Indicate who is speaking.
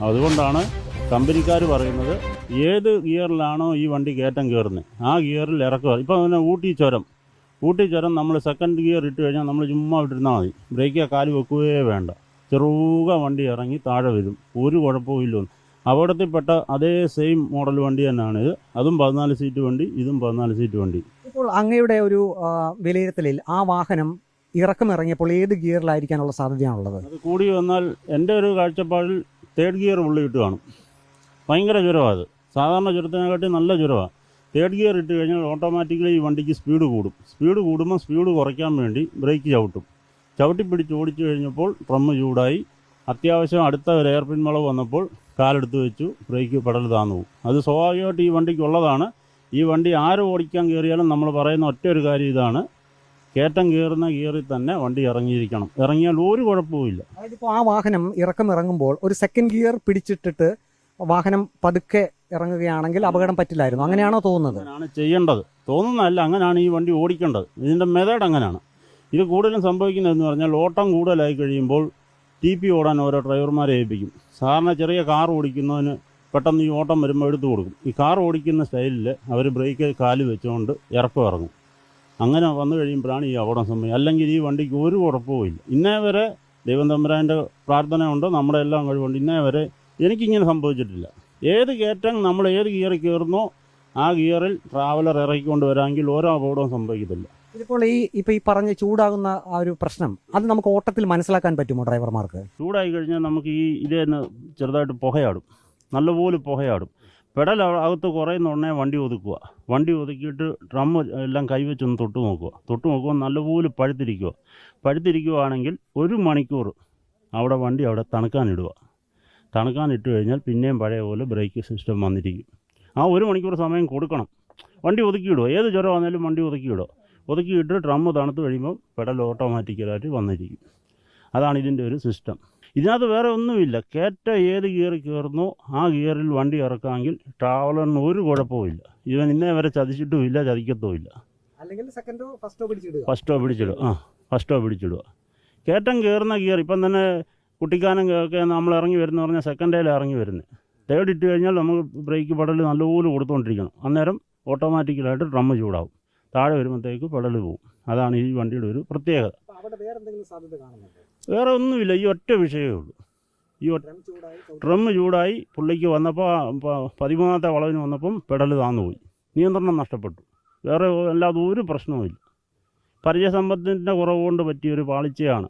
Speaker 1: അതുകൊണ്ടാണ് കമ്പനിക്കാർ പറയുന്നത് ഏത് ഗിയറിലാണോ ഈ വണ്ടി കയറ്റം കയറുന്നത് ആ ഗിയറിൽ ഇറക്കുക. ഇപ്പോൾ തന്നെ ഊട്ടി ചുരം നമ്മൾ സെക്കൻഡ് ഗിയർ ഇട്ട് കഴിഞ്ഞാൽ നമ്മൾ ചുമ്മാ ഇട്ടിരുന്നാൽ മതി, ബ്രേക്കിൽ കാല് വെക്കുകയേ വേണ്ട, ചെറുക വണ്ടി ഇറങ്ങി താഴെ വരും, ഒരു കുഴപ്പവും ഇല്ല. അപകടത്തിൽപ്പെട്ട അതേ സെയിം മോഡൽ വണ്ടി തന്നെയാണ് ഇത്. അതും 14 സീറ്റ് വണ്ടി, ഇതും 14 സീറ്റ് വണ്ടി.
Speaker 2: ഇപ്പോൾ അങ്ങയുടെ ഒരു വിലയിരുത്തലിൽ ആ വാഹനം ഇറങ്ങിയപ്പോൾ ഏത് ഗിയറിലായിരിക്കാനുള്ള സാധ്യതയാണുള്ളത്?
Speaker 1: അത് കൂടി വന്നാൽ എൻ്റെ ഒരു കാഴ്ചപ്പാടിൽ തേർഡ് ഗിയർ ഉള്ളിട്ട് കാണും. ഭയങ്കര ചുരമാണ് അത്, സാധാരണ ചുരത്തിനെക്കാട്ടി നല്ല ചുരമാണ്. തേർഡ് ഗിയർ ഇട്ട് കഴിഞ്ഞാൽ ഓട്ടോമാറ്റിക്കലി ഈ വണ്ടിക്ക് സ്പീഡ് കൂടുമ്പോൾ സ്പീഡ് കുറയ്ക്കാൻ വേണ്ടി ബ്രേക്ക് ചവിട്ടി പിടിച്ച് ഓടിച്ചു കഴിഞ്ഞപ്പോൾ ഡ്രമ്മ് ചൂടായി. അത്യാവശ്യം അടുത്ത ഒരു എയർപിൻ വളവ് വന്നപ്പോൾ കാലെടുത്ത് വെച്ചു, ബ്രേക്ക് പെടൽ താന്നു പോകും. അത് സ്വാഭാവികമായിട്ട് ഈ വണ്ടിക്കുള്ളതാണ്. ഈ വണ്ടി ആര് ഓടിക്കാൻ കയറിയാലും നമ്മൾ പറയുന്ന ഒറ്റ ഒരു കാര്യം ഇതാണ്, കയറ്റം കയറുന്ന ഗിയറിൽ തന്നെ വണ്ടി ഇറങ്ങിയിരിക്കണം. ഇറങ്ങിയാൽ ഒരു കുഴപ്പവുമില്ല.
Speaker 2: അതായത് ഇപ്പോൾ ആ വാഹനം ഇറങ്ങുമ്പോൾ ഒരു സെക്കൻഡ് ഗിയർ പിടിച്ചിട്ടിട്ട് വാഹനം പതുക്കെ ഇറങ്ങുകയാണെങ്കിൽ അപകടം പറ്റില്ലായിരുന്നു, അങ്ങനെയാണോ തോന്നുന്നത്?
Speaker 1: അങ്ങനെയാണ് ചെയ്യേണ്ടത്, തോന്നുന്നതല്ല, അങ്ങനെയാണ് ഈ വണ്ടി ഓടിക്കേണ്ടത്. ഇതിൻ്റെ മെത്തേഡ് അങ്ങനെയാണ്. ഇത് കൂടുതലും സംഭവിക്കുന്നതെന്ന് പറഞ്ഞാൽ ഓട്ടം കൂടുതലായി കഴിയുമ്പോൾ TP ഓടാൻ ഓരോ ഡ്രൈവർമാരെ ഏൽപ്പിക്കും. സാധാരണ ചെറിയ കാർ ഓടിക്കുന്നതിന് പെട്ടെന്ന് ഈ ഓട്ടം വരുമ്പോൾ എടുത്തു കൊടുക്കും. ഈ കാർ ഓടിക്കുന്ന സ്റ്റൈലിൽ അവർ ബ്രേക്ക് കാല് വെച്ചുകൊണ്ട് ഇറങ്ങും. അങ്ങനെ വന്നു കഴിയുമ്പോഴാണ് ഈ അപകടം സംഭവിക്കുക. അല്ലെങ്കിൽ ഈ വണ്ടിക്ക് ഒരു കുഴപ്പവും ഇല്ല. ഇന്നേ വരെ ദൈവം തമ്പുരാൻ്റെ പ്രാർത്ഥനയുണ്ട്, നമ്മുടെ എല്ലാം കഴിവുണ്ട്, ഇന്നേ വരെ എനിക്കിങ്ങനെ സംഭവിച്ചിട്ടില്ല. ഏത് കയറ്റം നമ്മൾ ഏത് ഗിയറിൽ കയറുന്നോ ആ ഗിയറിൽ ട്രാവലർ ഇറക്കിക്കൊണ്ട് വരാമെങ്കിൽ ഓരോ അപകടവും സംഭവിക്കത്തില്ല.
Speaker 2: ഇതിപ്പോൾ ഈ പറഞ്ഞ ചൂടാകുന്ന ആ ഒരു പ്രശ്നം അത് നമുക്ക് ഓട്ടത്തിൽ മനസ്സിലാക്കാൻ പറ്റുമോ ഡ്രൈവർമാർക്ക്?
Speaker 1: ചൂടായി കഴിഞ്ഞാൽ നമുക്ക് ഈ ഇതിന് ചെറുതായിട്ട് പുകയാടും, നല്ലപോലെ പുകയാടും. പെടൽ അകത്ത് കുറയുന്ന ഉടനെ വണ്ടി ഒതുക്കിയിട്ട് ഡ്രമ്മ് എല്ലാം കൈവച്ചൊന്ന് തൊട്ട് നോക്കുക നല്ലപോലെ പഴുത്തിരിക്കുകയാണെങ്കിൽ 1 മണിക്കൂർ വണ്ടി അവിടെ തണുക്കാനിട്ട് കഴിഞ്ഞാൽ പിന്നെയും പഴയ പോലെ ബ്രേക്ക് സിസ്റ്റം വന്നിരിക്കും. ആ 1 മണിക്കൂർ സമയം കൊടുക്കണം. വണ്ടി ഒതുക്കിയിടുക, ഏത് ചുരം വന്നാലും വണ്ടി ഒതുക്കിയിട്ട് ഡ്രമ്മ് തണുത്ത് കഴിയുമ്പോൾ പെടൽ ഓട്ടോമാറ്റിക്കലായിട്ട് വന്നിരിക്കും. അതാണ് ഇതിൻ്റെ ഒരു സിസ്റ്റം. ഇതിനകത്ത് വേറെ ഒന്നുമില്ല. കയറ്റ ഏത് ഗിയറിൽ കയറുന്നോ ആ ഗിയറിൽ വണ്ടി ഇറക്കാമെങ്കിൽ ട്രാവലറിന് ഒരു കുഴപ്പമില്ല. ഇവൻ ഇന്നേ വരെ ചതിച്ചിട്ടുമില്ല, ചതിക്കത്തുമില്ല.
Speaker 2: അല്ലെങ്കിൽ ഫസ്റ്റോ
Speaker 1: പിടിച്ചിടുക. കയറ്റം കയറുന്ന ഗിയർ ഇപ്പം തന്നെ കുട്ടിക്കാനം ഒക്കെ നമ്മൾ ഇറങ്ങി വരുന്ന പറഞ്ഞാൽ സെക്കൻഡിൽ ഇറങ്ങി വരുന്നത്. തേർഡ് ഇട്ട് കഴിഞ്ഞാൽ നമ്മൾ ബ്രേക്ക് പെടൽ നല്ലപോലെ കൊടുത്തുകൊണ്ടിരിക്കണം. അന്നേരം ഓട്ടോമാറ്റിക്കലായിട്ട് ഡ്രമ്മ് ചൂടാവും, താഴെ വരുമ്പോഴത്തേക്ക് പെടൽ പോകും. അതാണ് ഈ വണ്ടിയുടെ ഒരു പ്രത്യേകത. വേറെ ഒന്നുമില്ല, ഈ ഒറ്റ വിഷയമേ ഉള്ളൂ. ഈ ഡ്രമ്മ് ചൂടായി പുള്ളിക്ക് വന്നപ്പോൾ 13ാമത്തെ വളവിന് വന്നപ്പം പെടൽ താന്നുപോയി, നിയന്ത്രണം നഷ്ടപ്പെട്ടു. വേറെ അല്ലാതെ ഒരു പ്രശ്നവുമില്ല. പരിചയസമ്പത്തിൻ്റെ കുറവ് കൊണ്ട് പറ്റിയൊരു പാളിച്ചയാണ്.